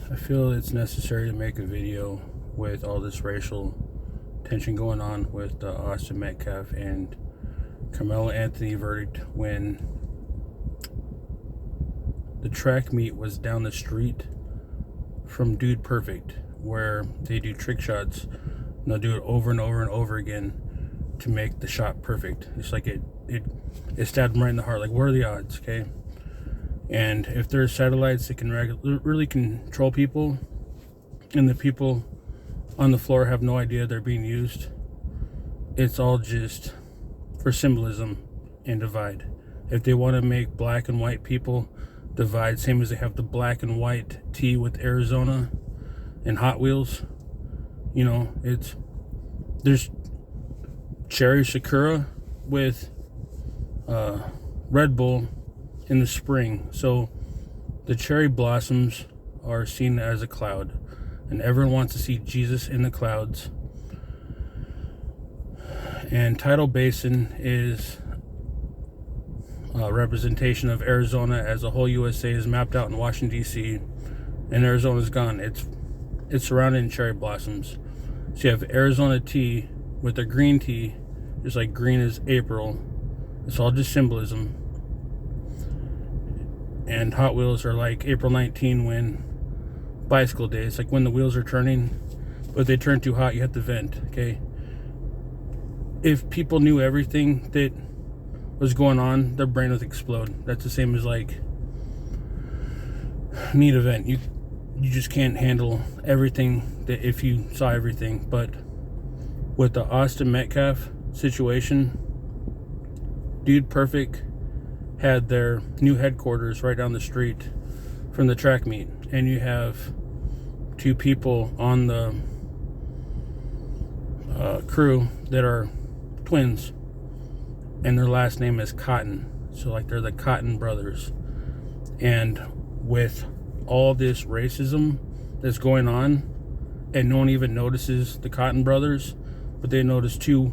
I feel it's necessary to make a video with all this racial tension going on with the Austin Metcalf and Carmelo Anthony verdict when the track meet was down the street from Dude Perfect, where they do trick shots and they'll do it over and over and over again to make the shot perfect. It's like it stabbed them right in the heart. Like, what are the odds? Okay. And if there's satellites that can really control people, and the people on the floor have no idea they're being used, it's all just for symbolism and divide. If they want to make black and white people divide, same as they have the black and white T with Arizona and Hot Wheels, there's cherry Sakura with Red Bull in the spring. So the cherry blossoms are seen as a cloud, and everyone wants to see Jesus in the clouds. And Tidal Basin is a representation of Arizona as a whole. USA is mapped out in Washington, D.C., and Arizona's gone. It's surrounded in cherry blossoms. So you have Arizona tea with a green tea, just like green is April. It's all just symbolism. And Hot Wheels are like April 19 when bicycle days, like when the wheels are turning, but if they turn too hot, you have to vent. Okay. If people knew everything that was going on, their brain would explode. That's the same as like need a vent. You just can't handle everything that if you saw everything. But with the Austin Metcalf situation, Dude Perfect had their new headquarters right down the street from the track meet, and you have two people on the crew that are twins, and their last name is Cotton. So like they're the Cotton brothers. And with all this racism that's going on, and no one even notices the Cotton brothers, but they notice two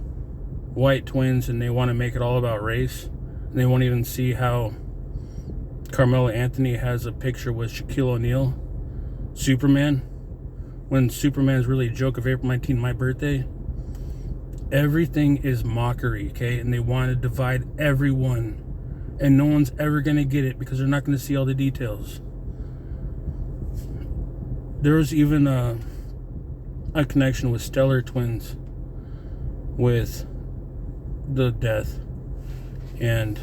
white twins, and they want to make it all about race. And they won't even see how Carmelo Anthony has a picture with Shaquille O'Neal, Superman, when Superman is really a joke of April 19, my birthday. Everything is mockery, okay? And they want to divide everyone, and no one's ever going to get it because they're not going to see all the details. There was even a connection with Stellar Twins with the death, and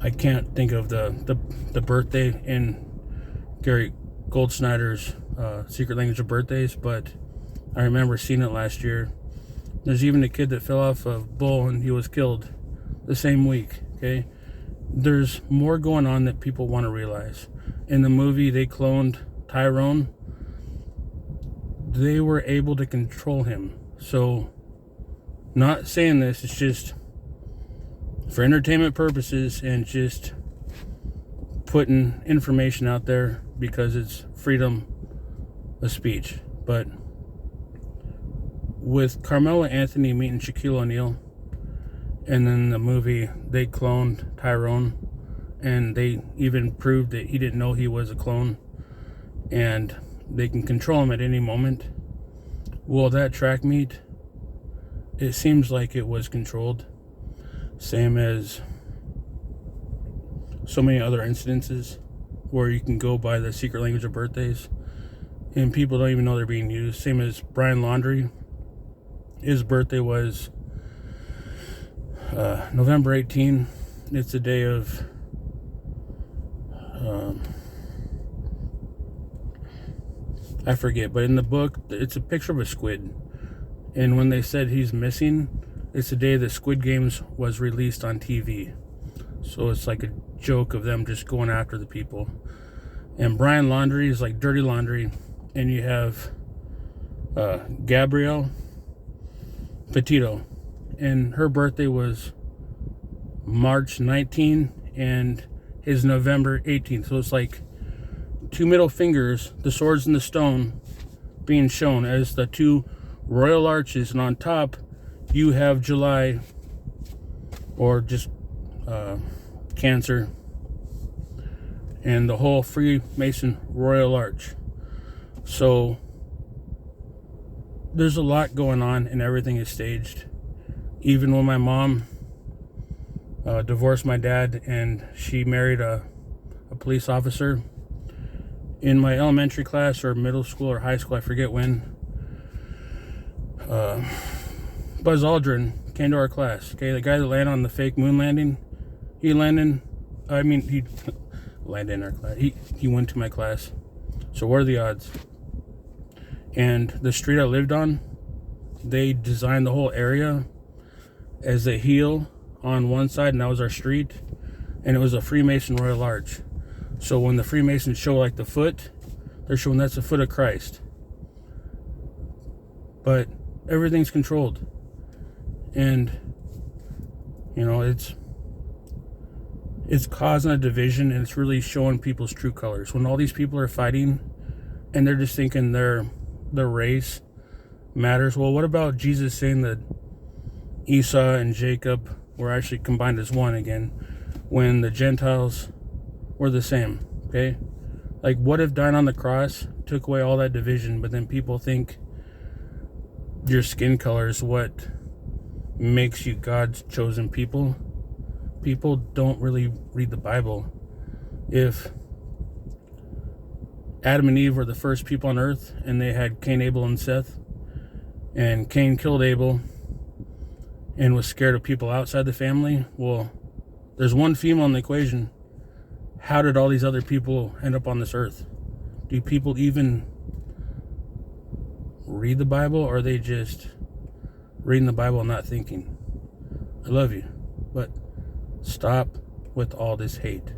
I can't think of the birthday in Gary Goldsnyder's Secret Language of Birthdays, but I remember seeing it last year. There's even a kid that fell off a bull and he was killed the same week. Okay, there's more going on that people want to realize. In the movie, they cloned Tyrone. They were able to control him. So, not saying this, it's just for entertainment purposes and just putting information out there because it's freedom of speech. But with Carmelo Anthony meeting Shaquille O'Neal, and then the movie, they cloned Tyrone, and they even proved that he didn't know he was a clone, and they can control him at any moment. Well, that track meet, it seems like it was controlled, same as so many other incidences where you can go by the secret language of birthdays and people don't even know they're being used. Same as Brian Laundrie. His birthday was November 18. It's the day of I forget, but in the book it's a picture of a squid, and when they said he's missing, it's the day the Squid Games was released on TV. So it's like a joke of them just going after the people. And Brian Laundrie is like dirty laundry. And you have Gabrielle Petito, and her birthday was March 19 and his November 18th. So it's like two middle fingers, the swords and the stone, being shown as the two royal arches, and on top you have July, or just Cancer, and the whole Freemason Royal Arch. So there's a lot going on, and everything is staged. Even when my mom divorced my dad and she married a police officer, in my elementary class or middle school or high school, I forget when, Buzz Aldrin came to our class. Okay, the guy that landed on the fake moon landing, he landed in our class. He went to my class. So what are the odds? And the street I lived on, they designed the whole area as a heel on one side, and that was our street, and it was a Freemason Royal Arch. So when the Freemasons show like the foot, they're showing that's the foot of Christ. But everything's controlled, and it's causing a division, and it's really showing people's true colors. When all these people are fighting, and they're just thinking their race matters. Well, what about Jesus saying that Esau and Jacob were actually combined as one again, when the Gentiles were the same? Okay, like, what if dying on the cross took away all that division, but then people think your skin color is what makes you God's chosen people? People don't really read the Bible. If Adam and Eve were the first people on earth, and they had Cain, Abel, and Seth, and Cain killed Abel and was scared of people outside the family, well, there's one female in the equation. How did all these other people end up on this earth? Do people even read the Bible, or are they just reading the Bible and not thinking? I love you, but stop with all this hate.